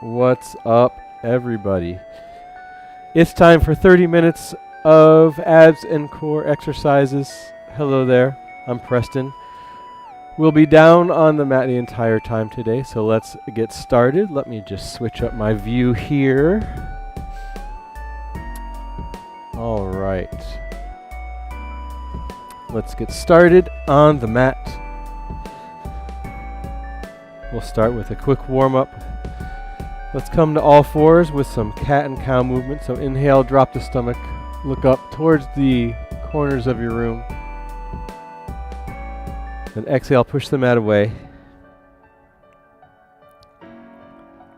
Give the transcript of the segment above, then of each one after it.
What's up, everybody? It's time for 30 minutes of abs and core exercises. Hello there, I'm Preston. We'll be down on the mat the entire time today, so let's get started. Let me just switch up my view here. All right. Let's get started on the mat. We'll start with a quick warm-up. Let's come to all fours with some cat and cow movement. So inhale, drop the stomach, look up towards the corners of your room. Then exhale, push the mat away.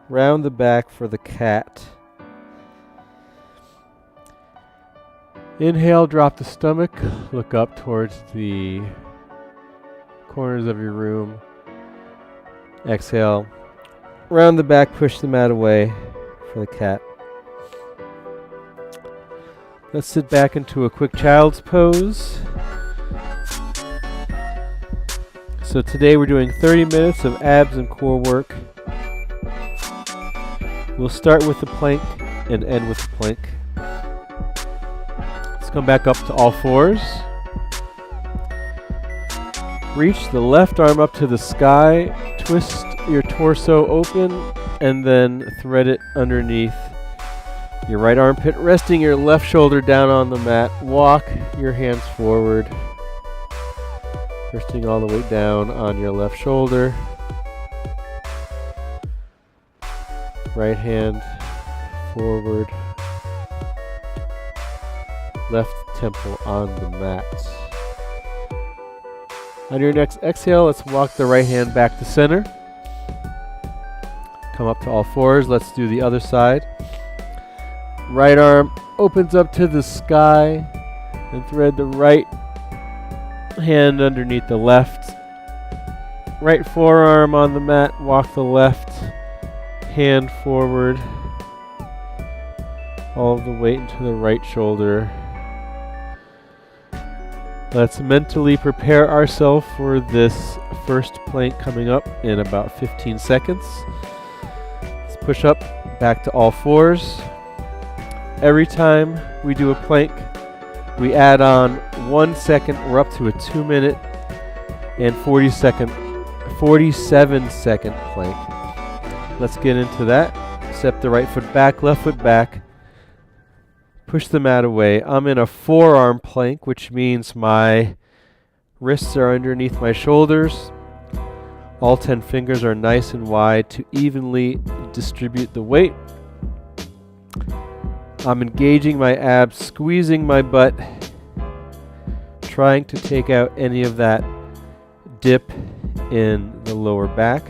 Round the back for the cat. Inhale, drop the stomach, look up towards the corners of your room. Exhale. Round the back, push the mat away for the cat. Let's sit back into a quick child's pose. So today we're doing 30 minutes of abs and core work. We'll start with the plank and end with the plank. Let's come back up to all fours. Reach the left arm up to the sky, twist your torso open, and then thread it underneath your right armpit, resting your left shoulder down on the mat. Walk your hands forward, resting all the way down on your left shoulder. Right hand forward, left temple on the mat. On your next exhale, let's walk the right hand back to center. Come up to all fours. Let's do the other side. Right arm opens up to the sky and thread the right hand underneath the left. Right forearm on the mat. Walk the left hand forward. All of the weight into the right shoulder. Let's mentally prepare ourselves for this first plank coming up in about 15 seconds. Let's push up back to all fours. Every time we do a plank, we add on 1 second. We're up to a 2 minute and 47 second plank. Let's get into that. Step the right foot back, left foot back. Push the mat away. I'm in a forearm plank, which means my wrists are underneath my shoulders. All 10 fingers are nice and wide to evenly distribute the weight. I'm engaging my abs, squeezing my butt, trying to take out any of that dip in the lower back.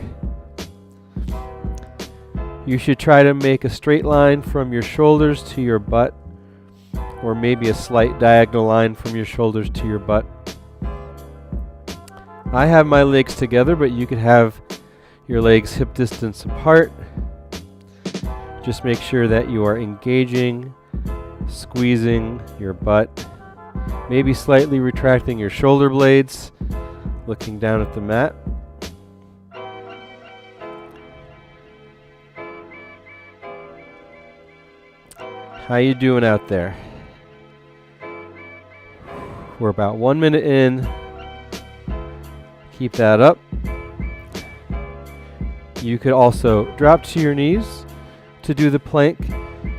You should try to make a straight line from your shoulders to your butt, or maybe a slight diagonal line from your shoulders to your butt. I have my legs together, but you could have your legs hip distance apart. Just make sure that you are engaging, squeezing your butt, maybe slightly retracting your shoulder blades, looking down at the mat. How you doing out there? We're about 1 minute in. Keep that up. You could also drop to your knees to do the plank.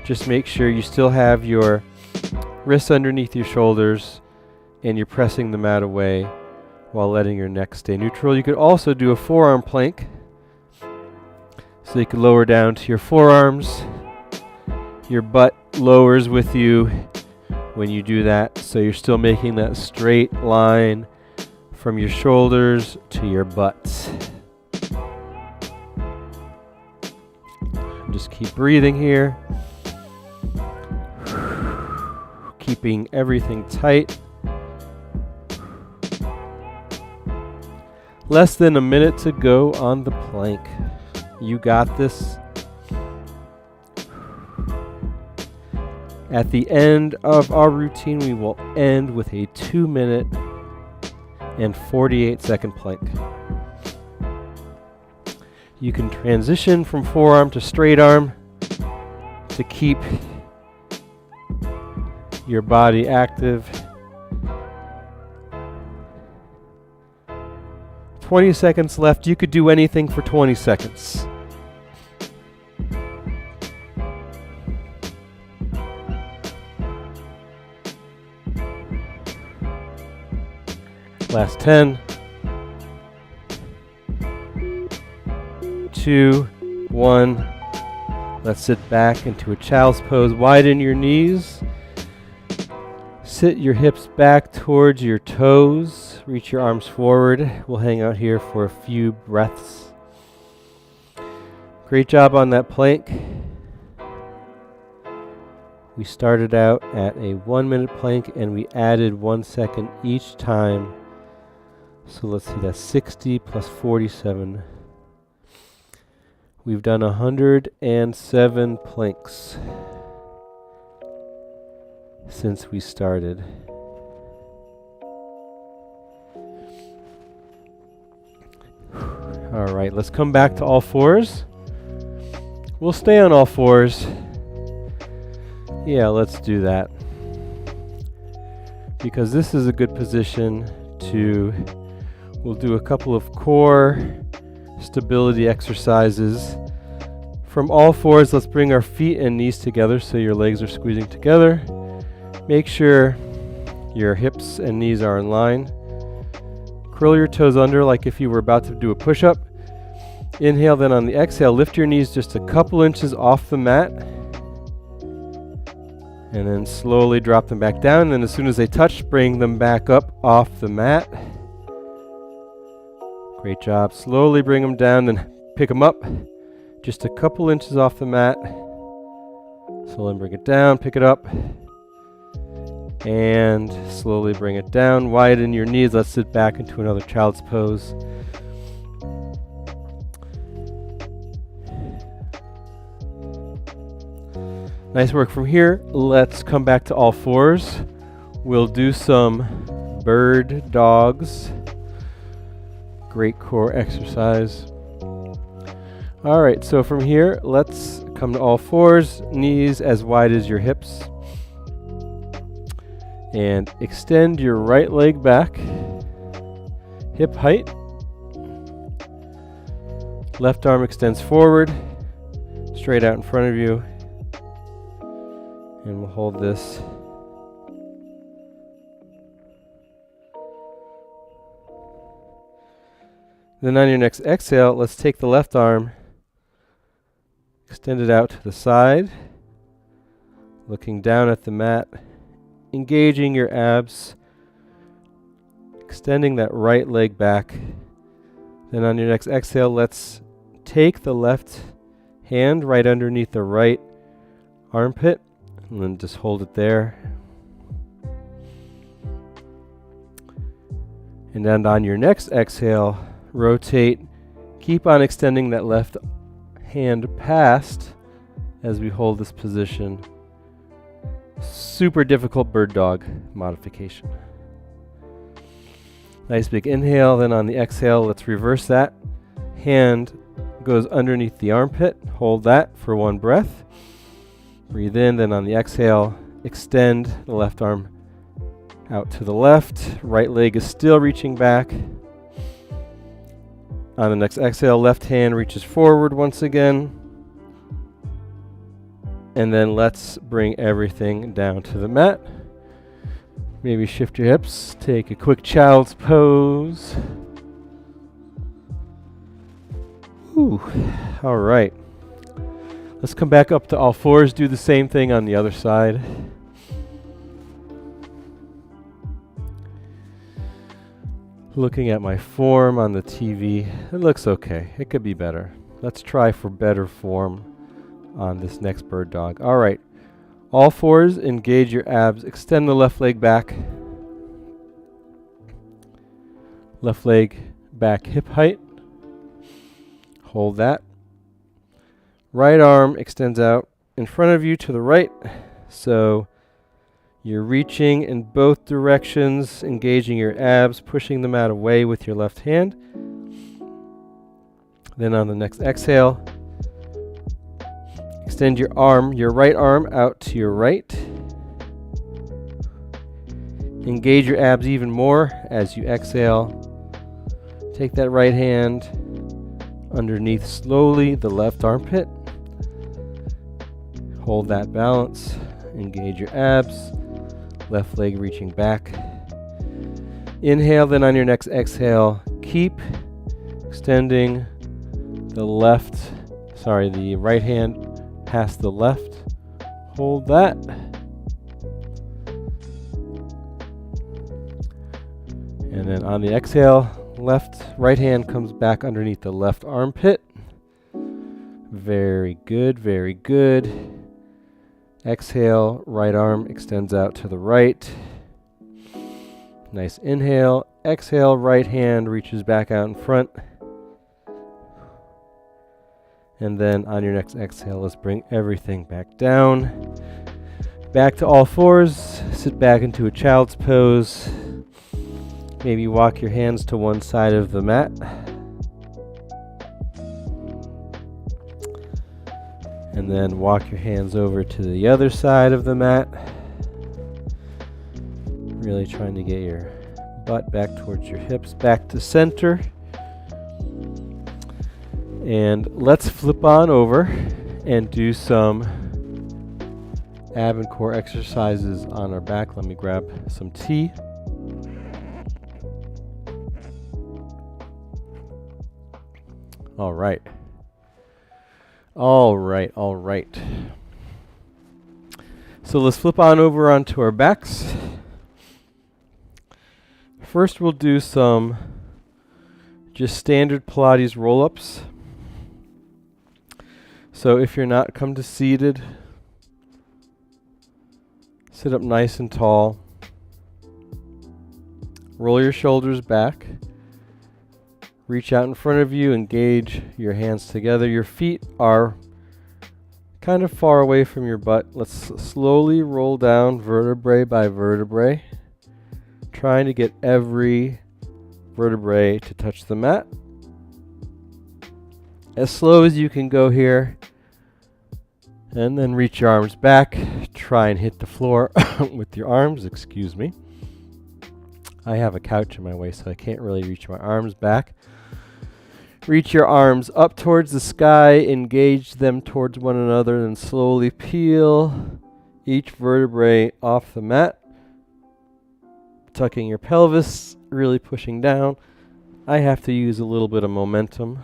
Just make sure you still have your wrists underneath your shoulders and you're pressing the mat away while letting your neck stay neutral. You could also do a forearm plank. So you could lower down to your forearms. Your butt lowers with you when you do that, so you're still making that straight line from your shoulders to your butt. Just keep breathing here. Keeping everything tight. Less than a minute to go on the plank. You got this. At the end of our routine, we will end with a 2 minute and 48 second plank. You can transition from forearm to straight arm to keep your body active. 20 seconds left. You could do anything for 20 seconds. Last 10. 2, 1. Let's sit back into a child's pose. Widen your knees. Sit your hips back towards your toes. Reach your arms forward. We'll hang out here for a few breaths. Great job on that plank. We started out at a 1-minute plank and we added 1 second each time. So let's see, that's 60 plus 47. We've done 107 planks since we started. All right, let's come back to all fours. We'll stay on all fours. Yeah, let's do that. Because this is a good position to, we'll do a couple of core stability exercises. From all fours, let's bring our feet and knees together so your legs are squeezing together. Make sure your hips and knees are in line. Curl your toes under like if you were about to do a push-up. Inhale, then on the exhale, lift your knees just a couple inches off the mat. And then slowly drop them back down. And then as soon as they touch, bring them back up off the mat. Great job. Slowly bring them down, then pick them up just a couple inches off the mat. Slowly bring it down, pick it up, and slowly bring it down. Widen your knees. Let's sit back into another child's pose. Nice work from here. Let's come back to all fours. We'll do some bird dogs. Great core exercise. All right, so from here, let's come to all fours, knees as wide as your hips. And extend your right leg back, hip height. Left arm extends forward, straight out in front of you. And we'll hold this. Then on your next exhale, let's take the left arm, extend it out to the side, looking down at the mat, engaging your abs, extending that right leg back. Then on your next exhale, let's take the left hand right underneath the right armpit, and then just hold it there. And then on your next exhale, rotate, keep on extending that left hand past as we hold this position. Super difficult bird dog modification. Nice big inhale, then on the exhale, let's reverse that. Hand goes underneath the armpit, hold that for 1 breath. Breathe in, then on the exhale, extend the left arm out to the left. Right leg is still reaching back. On the next exhale, left hand reaches forward once again. And then let's bring everything down to the mat. Maybe shift your hips, take a quick child's pose. Whew. All right. Let's come back up to all fours, do the same thing on the other side. Looking at my form on the TV, it looks okay. It could be better. Let's try for better form on this next bird dog. All right. All fours, engage your abs. Extend the left leg back. Left leg back hip height. Hold that. Right arm extends out in front of you to the right. So you're reaching in both directions, engaging your abs, pushing them out away with your left hand. Then on the next exhale, extend your arm, your right arm out to your right. Engage your abs even more as you exhale. Take that right hand underneath slowly the left armpit. Hold that balance. Engage your abs. Left leg reaching back. Inhale, then on your next exhale, keep extending the right hand past the left. Hold that. And then on the exhale, right hand comes back underneath the left armpit. Very good, very good. Exhale, right arm extends out to the right. Nice inhale. Exhale, right hand reaches back out in front. And then on your next exhale, let's bring everything back down. Back to all fours. Sit back into a child's pose. Maybe walk your hands to one side of the mat. And then walk your hands over to the other side of the mat. Really trying to get your butt back towards your hips, back to center. And let's flip on over and do some ab and core exercises on our back. Let me grab some tea. All right. All right. So let's flip on over onto our backs. First we'll do some just standard Pilates roll-ups. So if you're not, come to seated. Sit up nice and tall. Roll your shoulders back. Reach out in front of you, engage your hands together. Your feet are kind of far away from your butt. Let's slowly roll down vertebrae by vertebrae, trying to get every vertebrae to touch the mat. As slow as you can go here. And then reach your arms back. Try and hit the floor with your arms. Excuse me. I have a couch in my way, so I can't really reach my arms back. Reach your arms up towards the sky, engage them towards one another, and slowly peel each vertebrae off the mat. Tucking your pelvis, really pushing down. I have to use a little bit of momentum.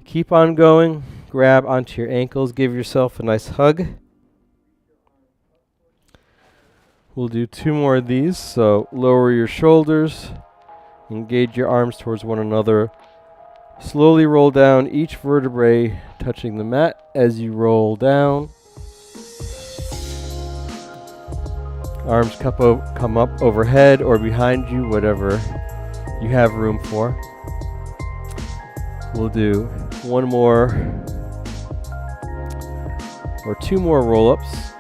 Keep on going. Grab onto your ankles. Give yourself a nice hug. We'll do 2 more of these. So lower your shoulders. Engage your arms towards one another. Slowly roll down each vertebrae touching the mat as you roll down. Arms come up overhead or behind you, whatever you have room for. We'll do 1 more or 2 more roll-ups.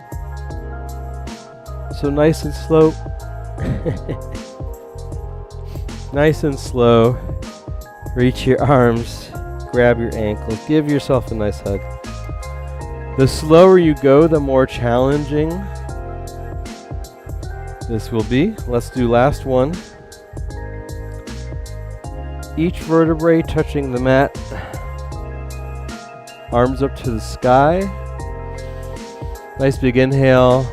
So nice and slow. Nice and slow. Reach your arms, grab your ankles, give yourself a nice hug. The slower you go, the more challenging this will be. Let's do last one. Each vertebrae touching the mat. Arms up to the sky. Nice big inhale.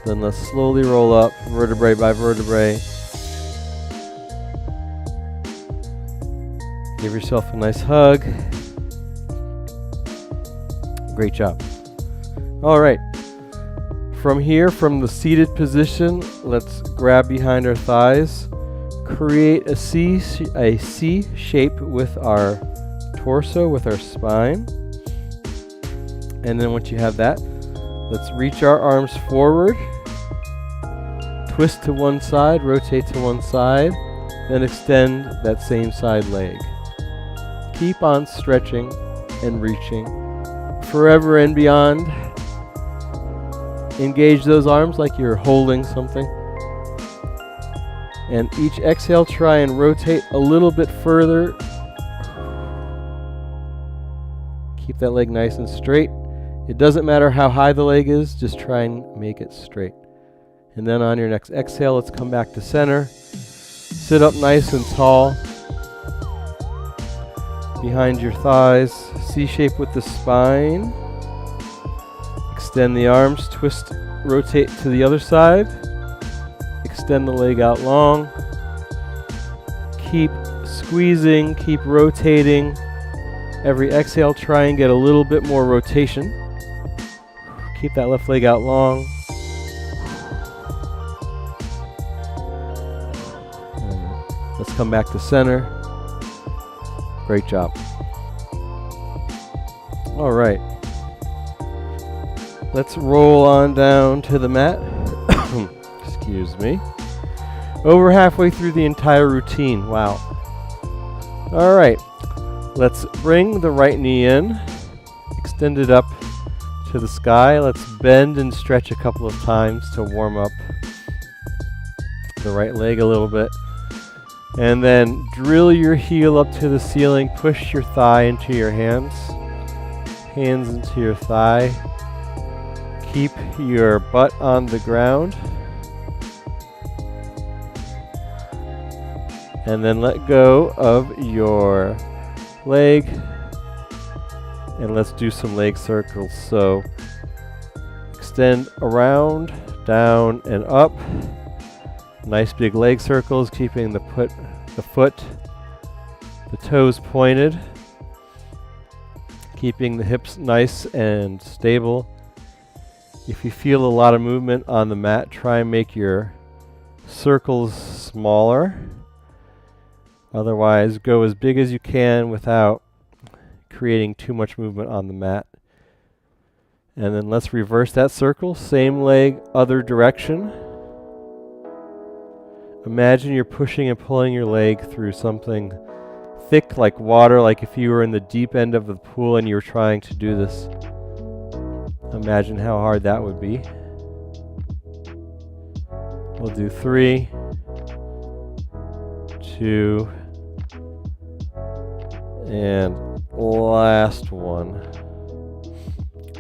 Then let's slowly roll up, vertebrae by vertebrae. Give yourself a nice hug. Great job. All right. From here, from the seated position, let's grab behind our thighs. Create a C shape with our torso, with our spine. And then once you have that, let's reach our arms forward. Twist to one side, rotate to one side, then extend that same side leg. Keep on stretching and reaching forever and beyond. Engage those arms like you're holding something. And each exhale, try and rotate a little bit further. keep that leg nice and straight. It doesn't matter how high the leg is, just try and make it straight. And then on your next exhale, let's come back to center. Sit up nice and tall. Behind your thighs, C shape with the spine. Extend the arms, twist, rotate to the other side. Extend the leg out long. Keep squeezing, keep rotating. Every exhale, try and get a little bit more rotation. Keep that left leg out long. And let's come back to center. Great job. All right. Let's roll on down to the mat. Excuse me. Over halfway through the entire routine. Wow. All right. Let's bring the right knee in. Extend it up to the sky. Let's bend and stretch a couple of times to warm up the right leg a little bit. And then drill your heel up to the ceiling. Push your thigh into your hands. Hands into your thigh. Keep your butt on the ground. And then let go of your leg. And let's do some leg circles. So extend around, down, and up. Nice big leg circles, keeping the foot, the toes pointed. Keeping the hips nice and stable. If you feel a lot of movement on the mat, try and make your circles smaller. Otherwise, go as big as you can without creating too much movement on the mat. And then let's reverse that circle. Same leg, other direction. Imagine you're pushing and pulling your leg through something thick like water, like if you were in the deep end of the pool and you were trying to do this. Imagine how hard that would be. We'll do 3, 2, and last one.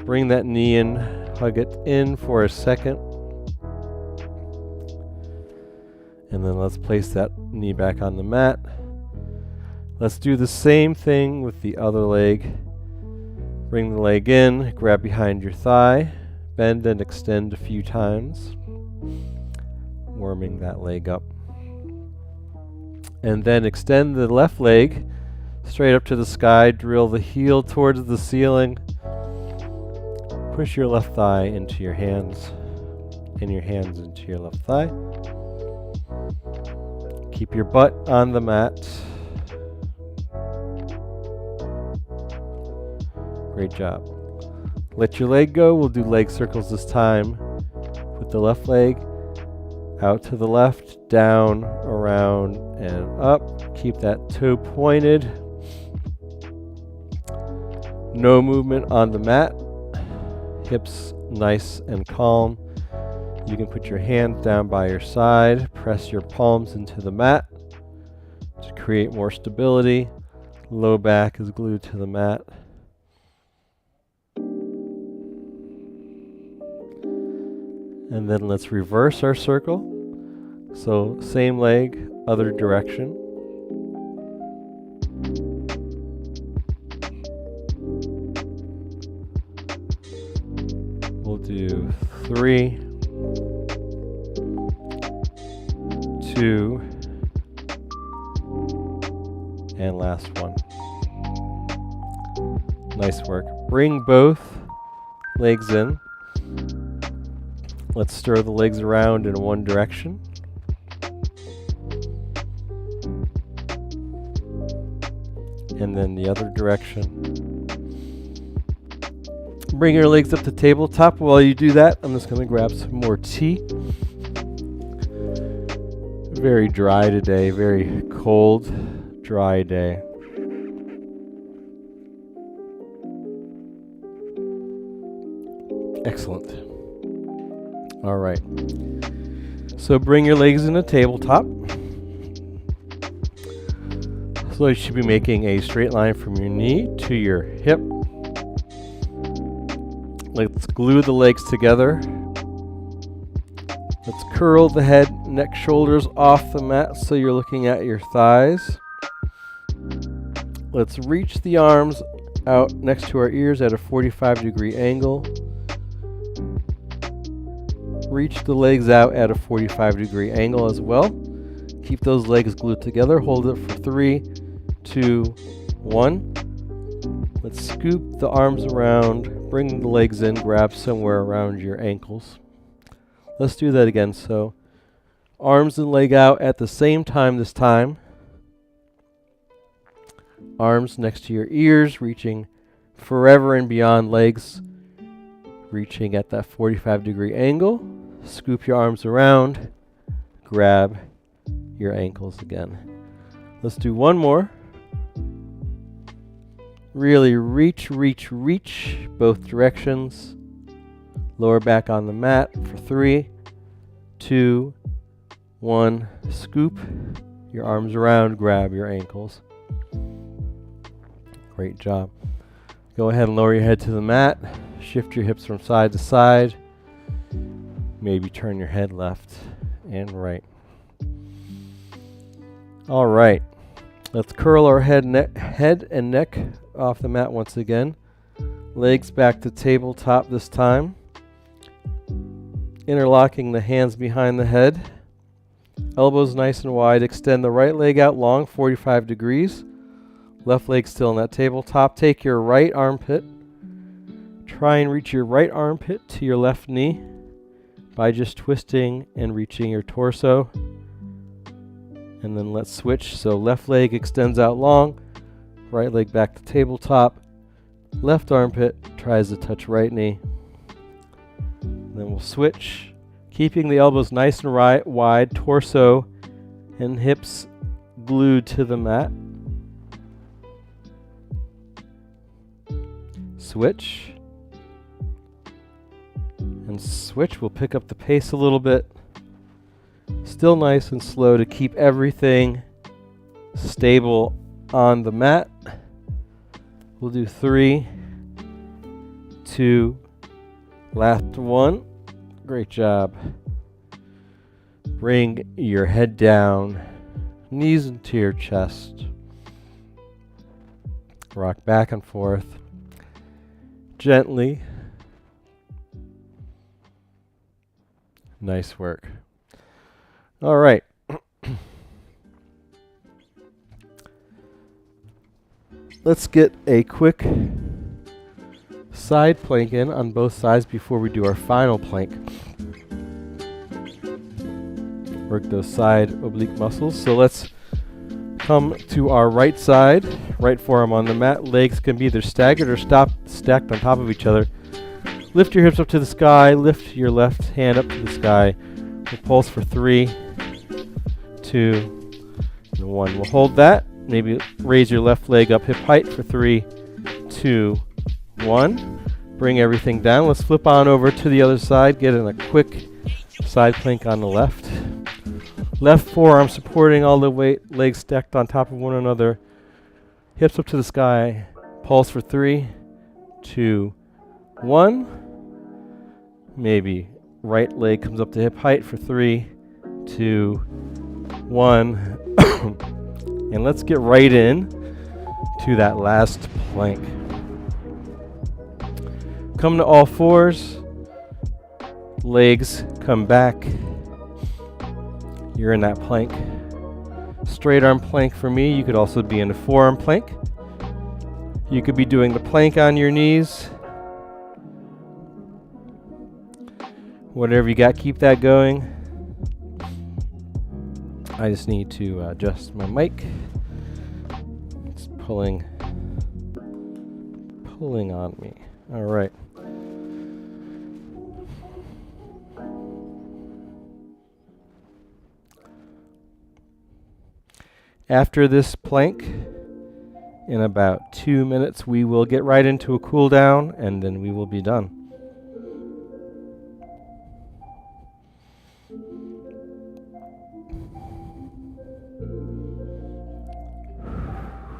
Bring that knee in, hug it in for a second. And then let's place that knee back on the mat. Let's do the same thing with the other leg. Bring the leg in, grab behind your thigh, bend and extend a few times, warming that leg up. And then extend the left leg straight up to the sky, drill the heel towards the ceiling, push your left thigh into your hands, and your hands into your left thigh. Keep your butt on the mat. Great job. Let your leg go. We'll do leg circles this time. With the left leg out to the left, down, around, and up. Keep that toe pointed. No movement on the mat. Hips nice and calm. You can put your hands down by your side. Press your palms into the mat to create more stability. Low back is glued to the mat. And then let's reverse our circle. So same leg, other direction. We'll do 3, 2, and last one. Nice work. Bring both legs in. Let's stir the legs around in one direction. And then the other direction. Bring your legs up to tabletop. While you do that, I'm just going to grab some more tea. Very dry today, very cold, dry day. Excellent. All right. So bring your legs in a tabletop. So you should be making a straight line from your knee to your hip. Let's glue the legs together. Let's curl the head, neck, shoulders off the mat so you're looking at your thighs. Let's reach the arms out next to our ears at a 45-degree angle. Reach the legs out at a 45-degree angle as well. Keep those legs glued together. Hold it for 3, 2, 1. Let's scoop the arms around, bring the legs in, grab somewhere around your ankles. Let's do that again. So arms and leg out at the same time this time. Arms next to your ears, reaching forever and beyond, legs reaching at that 45-degree angle. Scoop your arms around, grab your ankles again. Let's do one more. Really reach, reach, reach both directions. Lower back on the mat for 3, 2, 1. Scoop your arms around, grab your ankles. Great job. Go ahead and lower your head to the mat. Shift your hips from side to side. Maybe turn your head left and right. All right. Let's curl our head and neck off the mat once again. Legs back to tabletop this time. Interlocking the hands behind the head. Elbows nice and wide. Extend the right leg out long, 45 degrees. Left leg still on that tabletop. Take your right armpit. Try and reach your right armpit to your left knee by just twisting and reaching your torso. And then let's switch. So left leg extends out long. Right leg back to tabletop. Left armpit tries to touch right knee. Then we'll switch, keeping the elbows nice and wide, torso and hips glued to the mat. Switch. And switch. We'll pick up the pace a little bit. Still nice and slow to keep everything stable on the mat. We'll do 3, 2, last one. Great job. Bring your head down, knees into your chest. Rock back and forth gently. Nice work. All right. Let's get a quick side plank in on both sides before we do our final plank. Work those side oblique muscles. So let's come to our right side, right forearm on the mat. Legs can be either staggered or stacked on top of each other. Lift your hips up to the sky. Lift your left hand up to the sky. We'll pulse for 3, 2, and 1. We'll hold that. Maybe raise your left leg up hip height for 3, 2, 1. Bring everything down. Let's flip on over to the other side. Get in a quick side plank on the left. Left forearm supporting all the weight. Legs stacked on top of one another. Hips up to the sky. Pulse for 3, 2, 1. Maybe right leg comes up to hip height for 3, 2, 1. And let's get right in to that last plank. Come to all fours. Legs come back. You're in that plank. Straight arm plank for me. You could also be in a forearm plank. You could be doing the plank on your knees. Whatever you got, keep that going. I just need to adjust my mic. It's pulling on me. All right. After this plank, in about 2 minutes, we will get right into a cool down, and then we will be done.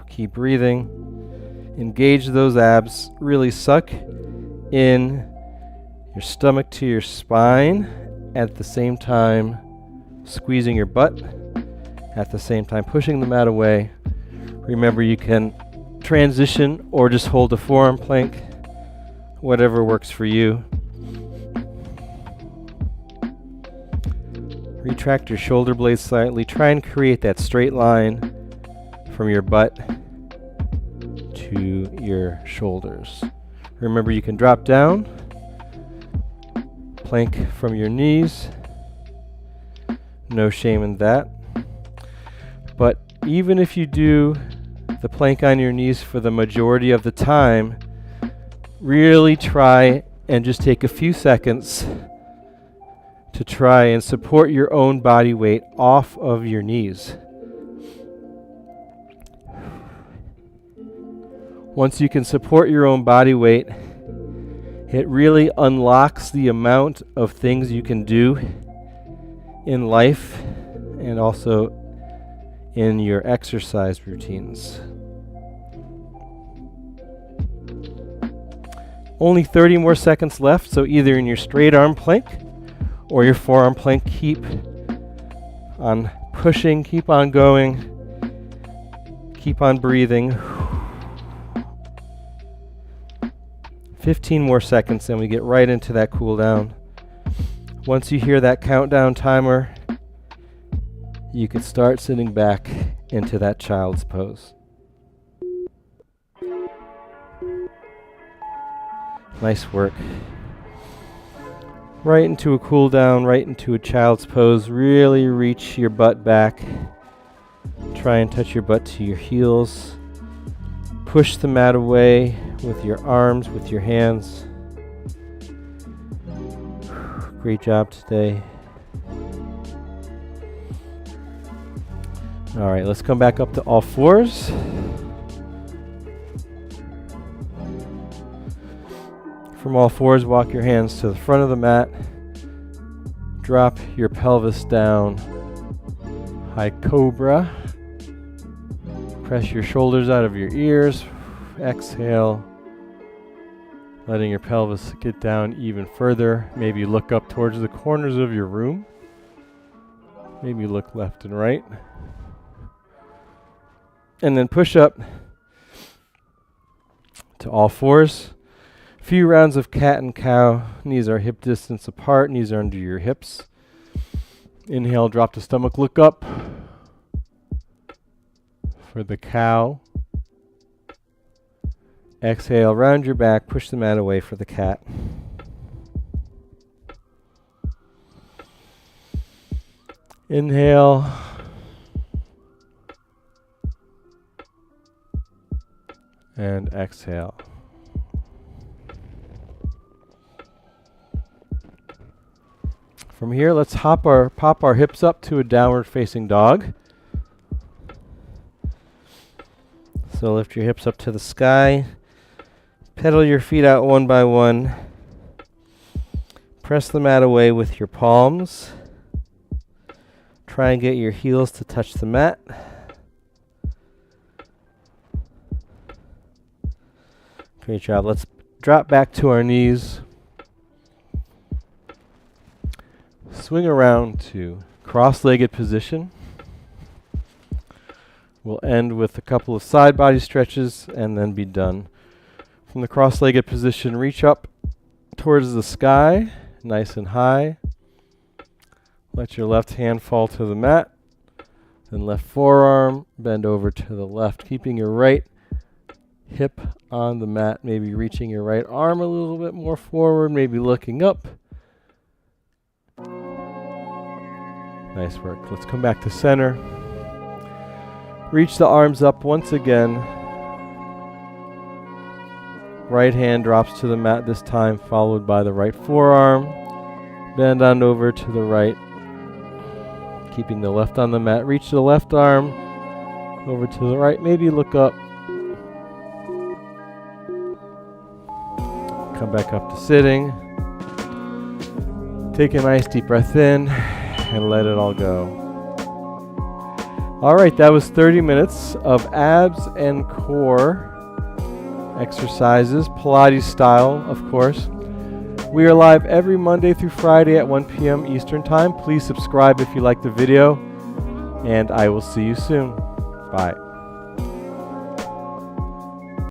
Keep breathing. Engage those abs. Really suck in your stomach to your spine, at the same time squeezing your butt, at the same time pushing the mat away. Remember, you can transition or just hold a forearm plank, whatever works for you. Retract your shoulder blades slightly. Try and create that straight line from your butt to your shoulders. Remember, you can drop down, plank from your knees. No shame in that. But even if you do the plank on your knees for the majority of the time, really try and just take a few seconds to try and support your own body weight off of your knees. Once you can support your own body weight, it really unlocks the amount of things you can do in life and also in your exercise routines. Only 30 more seconds left, so either in your straight arm plank or your forearm plank, keep on pushing, keep on going, keep on breathing. 15 more seconds and we get right into that cool down. Once you hear that countdown timer, you can start sitting back into that child's pose. Nice work. Right into a cool down, right into a child's pose. Really reach your butt back. Try and touch your butt to your heels. Push the mat away with your arms, with your hands. Great job today. All right, let's come back up to all fours. From all fours, walk your hands to the front of the mat. Drop your pelvis down. High cobra. Press your shoulders out of your ears. Exhale. Letting your pelvis get down even further. Maybe look up towards the corners of your room. Maybe look left and right. And then push up to all fours. Few rounds of cat and cow. Knees are hip distance apart. Knees are under your hips. Inhale, drop the stomach, look up for the cow. Exhale, round your back, push the mat away for the cat. Inhale. And exhale. From here, let's pop our hips up to a downward facing dog. So lift your hips up to the sky. Pedal your feet out one by one. Press the mat away with your palms. Try and get your heels to touch the mat. Great job. Let's drop back to our knees. Swing around to cross-legged position. We'll end with a couple of side body stretches and then be done. From the cross-legged position, reach up towards the sky, nice and high. Let your left hand fall to the mat. Then left forearm, bend over to the left, keeping your right hip on the mat, maybe reaching your right arm a little bit more forward, maybe looking up. Nice work. Let's come back to center. Reach the arms up once again. Right hand drops to the mat this time, followed by the right forearm. Bend on over to the right. Keeping the left on the mat. Reach the left arm over to the right. Maybe look up. Come back up to sitting. Take a nice deep breath in and let it all go. All right, that was 30 minutes of abs and core exercises, Pilates style, of course. We are live every Monday through Friday at 1 p.m. Eastern Time. Please subscribe if you like the video, and I will see you soon. Bye.